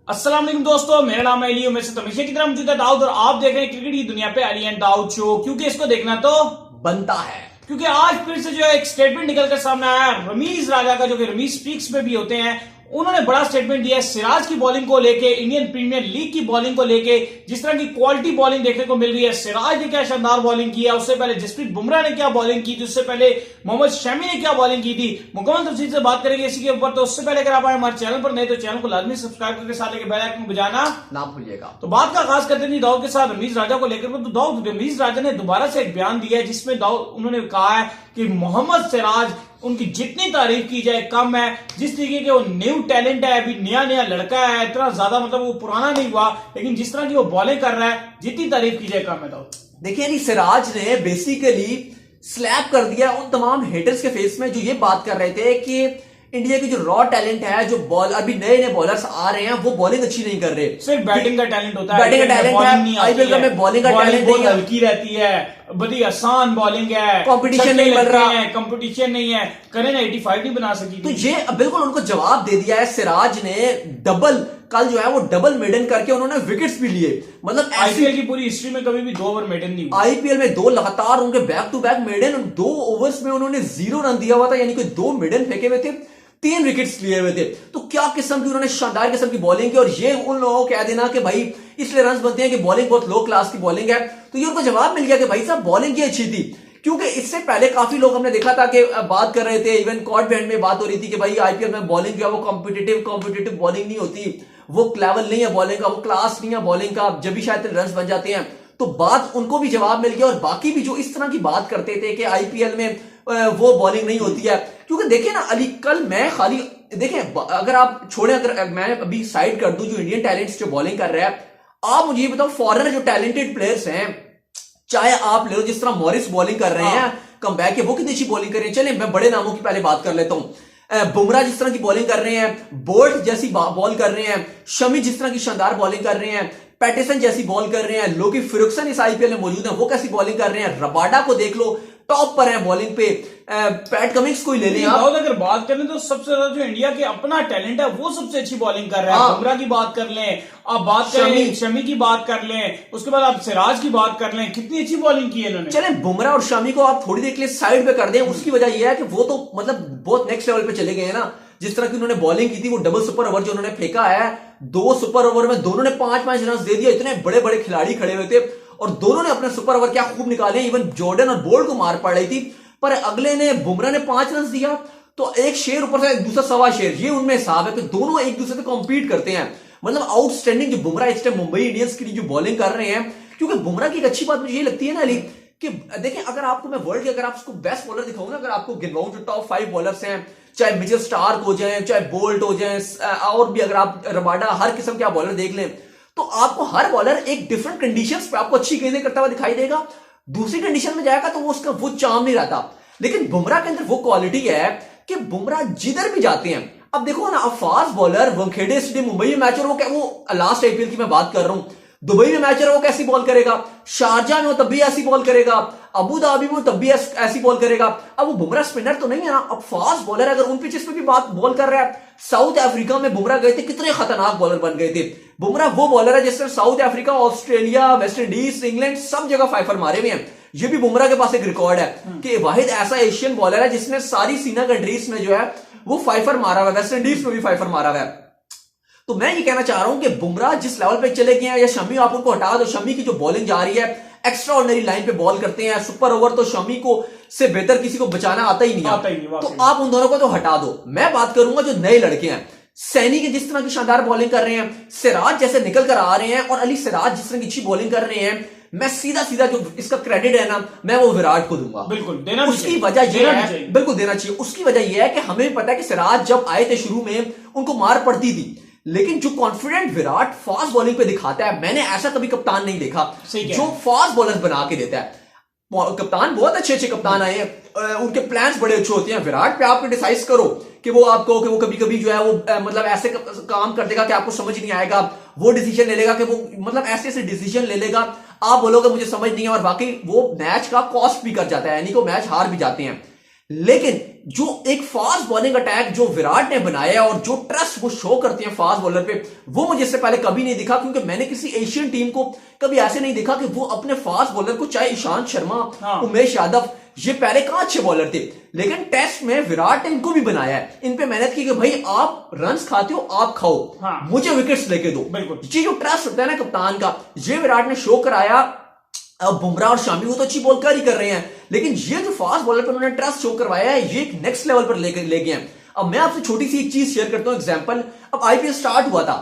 अस्सलाम वालेकुम दोस्तों, मेरा नाम है अली। मैं से हमेशा की तरह मौजूद है दाऊद और आप देख रहे हैं क्रिकेट की दुनिया पे अली एंड दाऊद शो, क्योंकि इसको देखना तो बनता है। क्योंकि आज फिर से जो है एक स्टेटमेंट निकल कर सामने आया रमीज राजा का, जो कि रमीज स्पीक्स पे भी होते हैं। उन्होंने बड़ा स्टेटमेंट दिया है सिराज की बॉलिंग को लेके, इंडियन प्रीमियर लीग की बॉलिंग को लेके, जिस तरह की क्वालिटी बॉलिंग देखने को मिल रही है। सिराज ने क्या शानदार बॉलिंग की है, उससे पहले जसप्रीत बुमराह ने क्या बॉलिंग की थी, उससे पहले मोहम्मद शमी ने क्या बॉलिंग की थी। मुकम्मल तफसील से बात करेंगे इसी के ऊपर। तो उससे पहले अगर आप हमारे चैनल पर नए तो चैनल को लाजमी सब्सक्राइब करके साथ लेके बेल आइकन को बजाना ना भूलिएगा। तो बात का आगाज करते हैं दाऊद के साथ रमीज राजा को लेकर। तो दाऊद रमीज राजा ने दोबारा से एक बयान दिया है जिसमें दाऊद उन्होंने कहा है कि मोहम्मद सिराज उनकी जितनी तारीफ की जाए कम है। जिस तरीके के वो न्यू टैलेंट है, अभी नया नया लड़का है, इतना ज्यादा मतलब वो पुराना नहीं हुआ, लेकिन जिस तरह की वो बॉलिंग कर रहा है जितनी तारीफ की जाए कम है। दाऊद देखिए नहीं, सिराज ने बेसिकली स्लैप कर दिया उन तमाम हेटर्स के फेस में जो ये बात कर रहे थे कि इंडिया की जो रॉ टैलेंट है, जो बॉल अभी नए नए बॉलर्स आ रहे हैं वो बॉलिंग अच्छी नहीं कर रहे। सिर्फ बैटिंग का टैलेंट होता है, बैटिंग का टैलेंट है, आईपीएल का में बॉलिंग का टैलेंट बहुत हल्की रहती है, बड़ी आसान बॉलिंग है, कंपटीशन नहीं मिल रहा है, कंपटीशन नहीं है। करें ना 85 नहीं बना सकी तो ये बिल्कुल उनको जवाब दे दिया है। सिराज ने डबल कल जो है वो डबल मेडन करके उन्होंने विकेट्स भी लिए। मतलब आईपीएल की पूरी हिस्ट्री में कभी भी 2 ओवर मेडन नहीं हुआ। आईपीएल में 2 लगातार उनके back to back maiden, 2 overs में उन्होंने 0 रन दिया हुआ था, यानी कि 2 मेडन फेंके हुए थे, 3 विकेट्स लिए हुए थे। तो क्या किस्म की उन्होंने शानदार किस्म की बॉलिंग की। और ये उन लोगों को कह देना कि भाई इसलिए रन बनते हैं कि बॉलिंग बहुत लो क्लास की बॉलिंग है, तो ये उनको जवाब मिल गया कि भाई साहब बॉलिंग की अच्छी थी। क्योंकि इससे पहले काफी लोग हमने देखा था कि बात कर रहे थे, इवन कॉर्ड बैंड में बात हो रही थी कि भाई आईपीएल में बॉलिंग जो है वो कॉम्पिटिटिव बॉलिंग नहीं होती, वो लेवल नहीं है बॉलिंग का, वो क्लास नहीं है बॉलिंग का, जब भी शायद रन बन जाते हैं। तो बात उनको भी जवाब मिल गया। और बाकी भी जो इस तरह की बात करते थे कि आईपीएल में वो बॉलिंग नहीं होती है, क्योंकि देखिए ना अली, कल मैं खाली देखिए, अगर आप छोड़े, अगर मैं अभी साइड कर दूं जो इंडियन टैलेंट्स जो बॉलिंग कर रहे हैं, आप मुझे ये बताओ फॉरेनर जो टैलेंटेड प्लेयर्स हैं, चाहे आप ले लो जिस तरह मॉरिस बॉलिंग कर रहे हैं, कम बैक है, वो कितनी अच्छी बॉलिंग कर रहे हैं। चले मैं बड़े नामों की पहले बात कर लेता हूं। बुमराह जिस तरह की बॉलिंग कर रहे हैं, बोल्ट जैसी बॉल कर रहे हैं, शमी जिस तरह की शानदार बॉलिंग कर रहे हैं, पैटिसन जैसी बॉल कर रहे हैं, लोकी फर्गुसन इस आईपीएल में मौजूद है, वो कैसी बॉलिंग कर रहे हैं। रबाडा को देख लो, टॉप पर है बॉलिंग पे। पैट कमिंस को ही ले लें आप। अगर बात करें तो सबसे ज्यादा जो इंडिया के अपना टैलेंट है वो सबसे अच्छी बॉलिंग कर रहा है। बुमराह की बात कर लें, आप बात करें शमी की बात कर लें, उसके बाद आप सिराज की बात कर लें, कितनी अच्छी बॉलिंग की है इन्होंने। चले बुमराह और शमी को आप थोड़ी देर के लिए साइड पे कर दें, उसकी वजह यह है कि वो तो मतलब बहुत नेक्स्ट लेवल पे चले गए हैं ना। जिस तरह की उन्होंने बॉलिंग की थी, वो डबल सुपर ओवर जो उन्होंने फेंका है, 2 सुपर ओवर में दोनों ने 5-5 रन दे दिया। इतने बड़े बड़े खिलाड़ी खड़े हुए थे और दोनों ने अपने सुपर ओवर क्या खूब निकाले। इवन जॉर्डन और बोल्ट को मार पड़ रही थी, पर अगले ने बुमराह ने 5 रन दिया, तो एक शेर ऊपर से एक दूसरा सवा शेर, ये उनमें हिसाब है कि दोनों एक दूसरे पे कॉम्पीट करते हैं। मतलब आउटस्टैंडिंग जो बुमराह इस टाइम मुंबई इंडियंस की जो बॉलिंग कर रहे हैं। क्योंकि बुमराह की एक अच्छी बात मुझे ये लगती है ना अली, कि देखिए अगर आपको मैं वर्ल्ड के अगर आपको बेस्ट बॉलर दिखाऊं ना, अगर आपको गिनवाऊं जो टॉप 5 बॉलर्स हैं, चाहे मिचेल स्टार्क हो जाए, चाहे बोल्ट हो जाए, और भी अगर आप रबाडा, हर किस्म के आप बॉलर देख लें, तो आपको हर बॉलर एक डिफरेंट कंडीशंस पे आपको अच्छी गेंदें करता हुआ दिखाई देगा। दूसरी कंडीशन में जाएगा तो वो उसका वो चार्म नहीं रहता। लेकिन बुमराह के अंदर वो क्वालिटी है कि बुमराह जिधर भी जाते हैं, अब देखो ना, अब fast bowler Wankhede stadium Mumbai में मैच, और वो लास्ट आईपीएल की मैं बात कर रहा हूं, दुबई में मैच है वो कैसी बॉल करेगा, शारजा में वो तब भी ऐसी बॉल करेगा, अबू धाबी में तब भी ऐसी बॉल करेगा। अब वो बुमराह स्पिनर तो नहीं है ना, अब फास्ट बॉलर अगर उन पिचेस पे भी बात बॉल कर रहा है। साउथ अफ्रीका में बुमराह गए थे, कितने खतरनाक बॉलर बन गए थे। बुमराह वो बॉलर है जिसने south Africa, Australia, West Indies, England सब जगह फाइफर मारे हुए हैं। ये भी बुमराह के पास एक रिकॉर्ड है कि वाहिद ऐसा एशियन बॉलर है जिसने सारी सीना कंट्रीज में जो है वो फाइफर मारा हुआ है, वेस्ट इंडीज में भी फाइफर मारा हुआ है। तो मैं ये कहना चाह रहा हूं कि बुमराह जिस लेवल पे चले गए हैं, या शमी आप उनको हटा दो, शमी की जो बॉलिंग जा रही है एक्स्ट्रा ऑर्डिनरी लाइन पे बॉल करते हैं, सुपर ओवर तो शमी को से बेहतर किसी को बचाना आता ही नहीं। तो आप उन दोनों को तो हटा दो। मैं बात करूंगा जो नए लड़के हैं, सैनी के जिस तरह की शानदार बॉलिंग कर रहे हैं, सिराज जैसे निकल कर आ रहे हैं, और अली सिराज जिस तरह की अच्छी बॉलिंग कर रहे हैं, मैं सीधा सीधा जो इसका क्रेडिट है ना, मैं वो विराट को दूंगा। बिल्कुल देना, उसकी वजह यह है, बिल्कुल देना चाहिए। उसकी वजह यह है कि हमें पता है कि सिराज जब आए थे शुरू में उनको मार पड़ती थी, लेकिन जो कॉन्फिडेंट विराट फास्ट बॉलिंग पे दिखाता है, मैंने ऐसा कभी कप्तान नहीं देखा जो फास्ट बॉलर बना के देता है। कप्तान बहुत अच्छे अच्छे कप्तान आए हैं, उनके प्लान्स बड़े अच्छे होते हैं। विराट पे आप डिसाइड करो कि वो आपको कि वो कभी कभी जो है वो मतलब ऐसे काम कर देगा कि आपको समझ नहीं आएगा, वो डिसीजन ले लेगा कि वो मतलब ऐसे ऐसे डिसीजन ले लेगा, आप बोलोगे मुझे समझ नहीं है, और बाकी वो मैच का कॉस्ट भी कर जाता है, यानी कि मैच हार भी जाते हैं। लेकिन जो एक फास्ट बॉलिंग अटैक जो विराट ने बनाया और जो ट्रस्ट वो शो करते हैं फास्ट बॉलर पे, वो मुझे इससे पहले कभी नहीं दिखा, क्योंकि मैंने किसी एशियन टीम को कभी ऐसे नहीं देखा कि वो अपने फास्ट बॉलर को, चाहे ईशांत शर्मा, उमेश यादव, ये पहले कहां अच्छे बॉलर थे, लेकिन टेस्ट में विराट ने इनको भी बनाया है, इन पे मेहनत की कि भाई आप रन खाते हो आप खाओ, मुझे विकेट्स लेके दो। ये जो ट्रस्ट होता है ना कप्तान का, ये विराट ने शो कराया। अब बुमराह और शामी वो तो अच्छी बॉल कर ही कर रहे हैं, लेकिन ये जो फास्ट बॉलर पर उन्होंने ट्रस्ट शो करवाया है, ये एक नेक्स्ट लेवल पर ले गए हैं। अब मैं आपसे छोटी सी एक चीज शेयर करता हूं एग्जांपल। अब आईपीएल स्टार्ट हुआ था,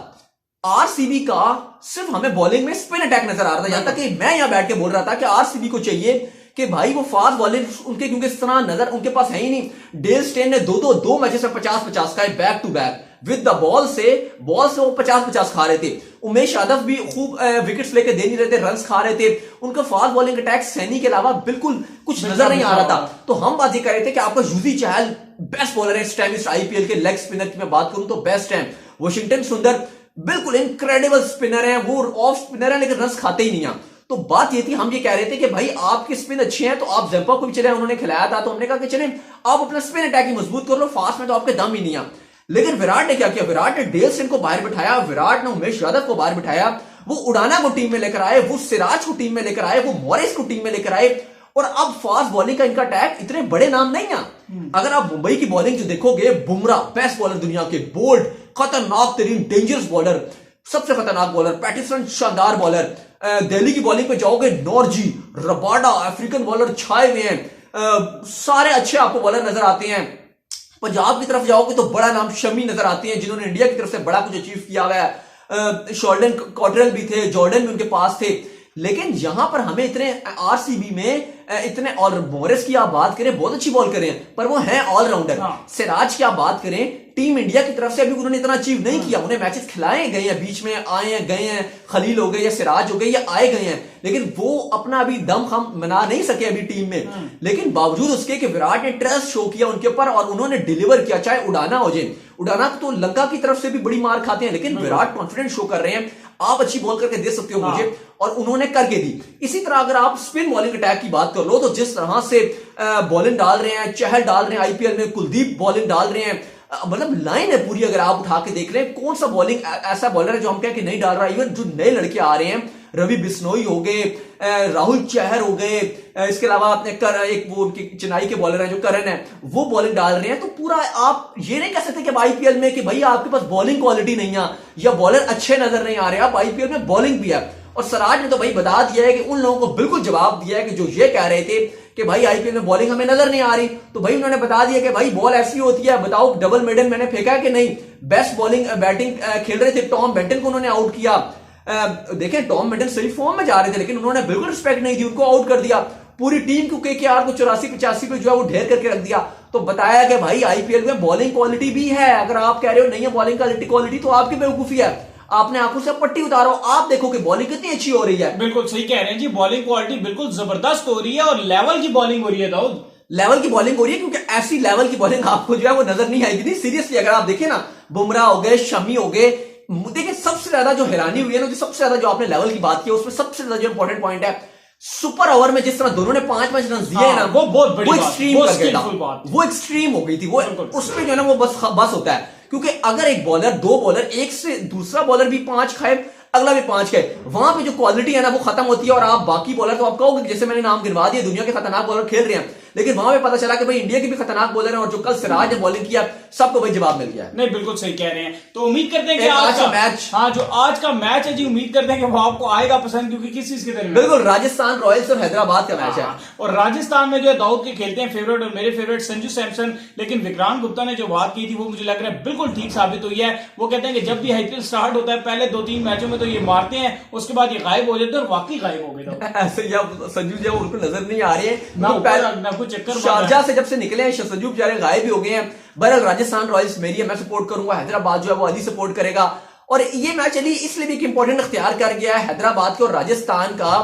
आरसीबी का सिर्फ हमें बॉलिंग में स्पिन अटैक नजर आ रहा था, यहां तक कि मैं यहां बैठ के बोल रहा था कि आरसीबी को चाहिए कि भाई वो फास्ट बॉलिंग उनके, क्योंकि इस तरह नजर उनके पास है ही नहीं। डेल स्टेन ने दो मैचेस में 50-50 का back to back with the ball से वो 50-50 खा रहे थे। उमेश यादव भी खूब विकेट्स लेके दे नहीं रहे थे, रन्स खा रहे थे। उनका फास्ट बॉलिंग अटैक सैनी के अलावा बिल्कुल कुछ नजर नहीं आ रहा था। तो हम बात ये कर रहे थे कि आपका युजवेंद्र चहल बेस्ट बॉलर है इस टाइम, इस आईपीएल के लेग स्पिनर की मैं बात करूं तो बेस्ट है। वॉशिंगटन सुंदर बिल्कुल इनक्रेडिबल स्पिनर है, वो ऑफ स्पिनर है लेकिन रन्स खाते ही नहीं है। तो बात ये थी, हम ये कह रहे थे कि भाई आपके स्पिन अच्छे हैं तो आप जंपा को भी चले, उन्होंने खिलाया था तो हमने कहा कि चले आप अपना स्पिन अटैक ही मजबूत कर लो, फास्ट में तो आपके दम ही नहीं है। लेकिन विराट ने क्या किया, विराट ने डेल स्टेन को बाहर बिठाया, विराट ने उमेश यादव को बाहर बिठाया, वो उडाना को टीम में लेकर आए, वो सिराज को टीम में लेकर आए, वो मॉरिस को टीम में लेकर आए। और अब फास्ट बॉलिंग का इनका अटैक इतने बड़े नाम नहीं है। अगर आप मुंबई की बॉलिंग जो देखोगे, बुमराह बेस्ट बॉलर दुनिया के, बोल्ड खतरनाक तरीन डेंजरस बॉलर, सबसे खतरनाक बॉलर, पैटिसन शानदार बॉलर। दिल्ली की बॉलिंग पे जाओगे, नॉर्जी, रबाडा, अफ्रीकन बॉलर छाए हुए हैं, सारे अच्छे आपको बॉलर नजर आते हैं। पंजाब की तरफ जाओगे तो बड़ा नाम शमी नजर आते हैं, जिन्होंने इंडिया की तरफ से बड़ा कुछ अचीव किया हुआ है। शॉर्डन कॉटरेल भी थे, जॉर्डन भी उनके पास थे। लेकिन यहां पर हमें इतने आरसीबी में इतने, और मॉरिस की आप बात करें बहुत अच्छी बॉल करें, पर वो है ऑलराउंडर। सिराज की आप बात करें, टीम इंडिया की तरफ से अभी उन्होंने इतना अचीव नहीं किया, उन्हें मैचेस खिलाए गए हैं, बीच में आए हैं गए हैं, खलील हो गए या सिराज हो गए या आए गए हैं, लेकिन वो अपना अभी दम हम बना नहीं सके अभी टीम में। लेकिन बावजूद उसके कि विराट ने ट्रस्ट शो किया उनके ऊपर और उन्होंने डिलीवर किया, चाहे उडाना हो जाए, उडाना तो लंका की तरफ से भी बड़ी मार खाते हैं, लेकिन विराट कॉन्फिडेंट शो कर रहे हैं, आप अच्छी बॉल करके दे सकते हो मुझे, और उन्होंने करके दी। इसी तरह अगर आप स्पिन बॉलिंग अटैक की बात कर लो तो जिस तरह से बॉलिंग डाल रहे हैं, चहल डाल रहे हैं आईपीएल में, कुलदीप बॉलिंग डाल रहे हैं, मतलब लाइन है पूरी। अगर आप उठा के देख रहे हैं कौन सा बॉलिंग ऐसा बॉलर है जो हम कहें कि नहीं डाल रहा। इवन जो नए लड़के आ रहे हैं, रवि बिश्नोई हो गए, राहुल चहर हो गए, इसके अलावा एक वो चेन्नई के बॉलर हैं जो करण है, वो बॉलिंग डाल रहे हैं। तो पूरा आप ये नहीं कह सकते कि आईपीएल में कि भाई आपके पास बॉलिंग क्वालिटी नहीं है या बॉलर अच्छे नजर नहीं आ रहे। आप आईपीएल में बॉलिंग भी है, और सिराज ने तो भाई बता दिया है कि उन लोगों को बिल्कुल जवाब दिया है कि जो ये कह रहे थे कि भाई आईपीएल में बॉलिंग हमें नजर नहीं आ रही, तो भाई उन्होंने बता दिया कि भाई बॉल ऐसी होती है, बताओ डबल मिडन मैंने फेंका है कि नहीं। बेस्ट बॉलिंग बैटिंग खेल रहे थे, टॉम बेंटन को उन्होंने आउट किया। देखें टॉम बेंटन सही फॉर्म में जा रहे थे, लेकिन उन्होंने बिल्कुल रिस्पेक्ट नहीं दी, उनको आउट कर दिया। पूरी टीम को केकेआर को 84-85 पे जो है वो ढेर करके रख दिया। तो बताया कि भाई आईपीएल में बॉलिंग क्वालिटी भी है। अगर आप कह रहे हो नहीं है बॉलिंग क्वालिटी, तो आपकी बेवकूफी है, आपने आंखों से पट्टी उतारो, आप देखो कि बॉलिंग कितनी अच्छी हो रही है। बिल्कुल सही कह रहे हैं जी, बॉलिंग क्वालिटी बिल्कुल जबरदस्त हो रही है और लेवल की बॉलिंग हो रही है दाऊद, लेवल की बॉलिंग हो रही है, क्योंकि ऐसी लेवल की बॉलिंग आपको जो है वो नजर नहीं आएगी। नहीं सीरियसली, अगर आप देखें ना, बुमराह हो गए, शमी हो गए, देखिए सबसे ज्यादा जो हैरानी हुई है ना, सबसे ज्यादा जो आपने लेवल की बात की उसमें सबसे ज्यादा जो इंपॉर्टेंट पॉइंट है, सुपर ओवर में जिस तरह दोनों ने 5-5 रन दिए ना, वो बहुत बड़ी वो एक्सट्रीम बात, कर गया था, वो एक्सट्रीम हो गई थी वो, उसमें जो है ना वो बस होता है। क्योंकि अगर एक बॉलर, दो बॉलर, एक से दूसरा बॉलर भी 5 खाए, अगला भी 5 खाए, वहां पे जो क्वालिटी है ना वो खत्म होती है। और आप बाकी बॉलर तो आप कहोगे, जैसे मैंने नाम गिनवा दिया, दुनिया के खतरनाक बॉलर खेल रहे हैं, लेकिन वहां पे पता चला कि भाई इंडिया के भी खतरनाक बॉलर हैं, और जो कल सिराज ने बॉलिंग किया सबको भाई जवाब मिल गया। नहीं बिल्कुल सही कह रहे हैं। तो उम्मीद करते हैं कि आज का मैच, हाँ जो आज का मैच है जी, उम्मीद करते हैं कि वो आपको आएगा पसंद, क्योंकि किस चीज के दरमियान, बिल्कुल राजस्थान रॉयल्स और हैदराबाद का मैच है। और राजस्थान में जो है दाऊद के खेलते हैं फेवरेट, और मेरे फेवरेट संजू सैमसन, लेकिन विक्रांत गुप्ता ने जो बात की थी वो मुझे लग रहा है बिल्कुल ठीक साबित हुई है। वो कहते हैं कि जब भी आईपीएल स्टार्ट होता है पहले 2-3 मैचों में तो ये मारते हैं, उसके बाद ये गायब हो जाते हैं, और वाकई गायब हो गए। ऐसे संजू जी उनको नजर नहीं आ रहे हैं ना कुछ चक्कर, शारजा से जब से निकले हैं संजू बेचारे गायब भी हो गए हैं। बहरहाल राजस्थान रॉयल्स मेरी है, मैं सपोर्ट करूंगा, हैदराबाद जो है वो अली सपोर्ट करेगा। और ये मैच अली इसलिए भी एक इंपॉर्टेंट अख्तियार कर गया है हैदराबाद के और राजस्थान का,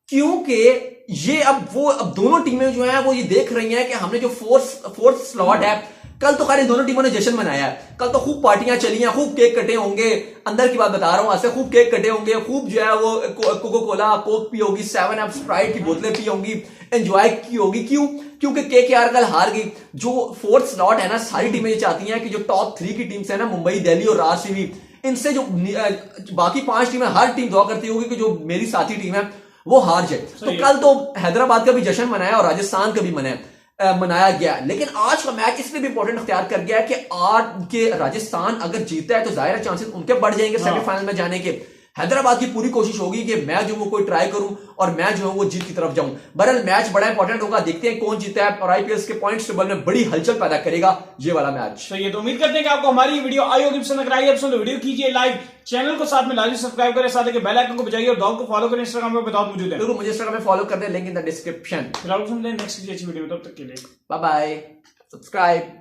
क्योंकि ये अब दोनों टीमें जो है वो ये देख रही हैं कि हमने जो फोर्थ स्लॉट है कल तो खैर दोनों टीमों ने जश्न मनाया है, कल तो खूब पार्टियां चली हैं, खूब केक कटे होंगे, अंदर की बात बता रहा हूं, ऐसे खूब केक कटे होंगे, खूब जो है वो कोको कोला, कोक पी होगी, 7 अप, स्प्राइट की बोतलें पी होंगी, एंजॉय की होगी। क्यों? क्योंकि केकेआर कल हार गई। जो 4th स्लॉट है ना, सारी टीमें ये चाहती हैं कि जो टॉप 3 की टीम्स है ना, मुंबई, दिल्ली और आरसीबी, इनसे जो बाकी 5 टीमें, हर टीम दुआ करती होगी कि जो मेरी साथी टीम है वो हार जाए। तो कल तो हैदराबाद का भी जश्न मनाया और राजस्थान का भी मनाया गया। लेकिन आज का मैच इसलिए भी इंपॉर्टेंट अख्तियार कर गया है कि आज के राजस्थान अगर जीता है तो जाहिर है चांसेस उनके बढ़ जाएंगे सेमीफाइनल में जाने के। हैदराबाद की पूरी कोशिश होगी कि मैं जो वो कोई ट्राई करूं और मैं जो है वो जीत की तरफ जाऊं। बहरहाल मैच बड़ा इंपॉर्टेंट होगा, देखते हैं कौन जीता है और आईपीएल के पॉइंट्स टेबल में बड़ी हलचल पैदा करेगा ये वाला मैच। तो ये तो उम्मीद करते हैं कि आपको हमारी वीडियो आई होगी पसंद। अगर आई है पसंद तो वीडियो कीजिए लाइक, चैनल को साथ में लाजमी सब्सक्राइब करें, साथ ही बेल आइकन को बजाइए और डॉग को फॉलो करें। इंस्टाग्राम पे बताओ मौजूद है, बिल्कुल मुझे इंस्टाग्राम में फॉलो कर दें, लिंक इन द डिस्क्रिप्शन। फिर आपको नेक्स्ट वीडियो में, तब तक के लिए बाय बाय, सब्सक्राइब।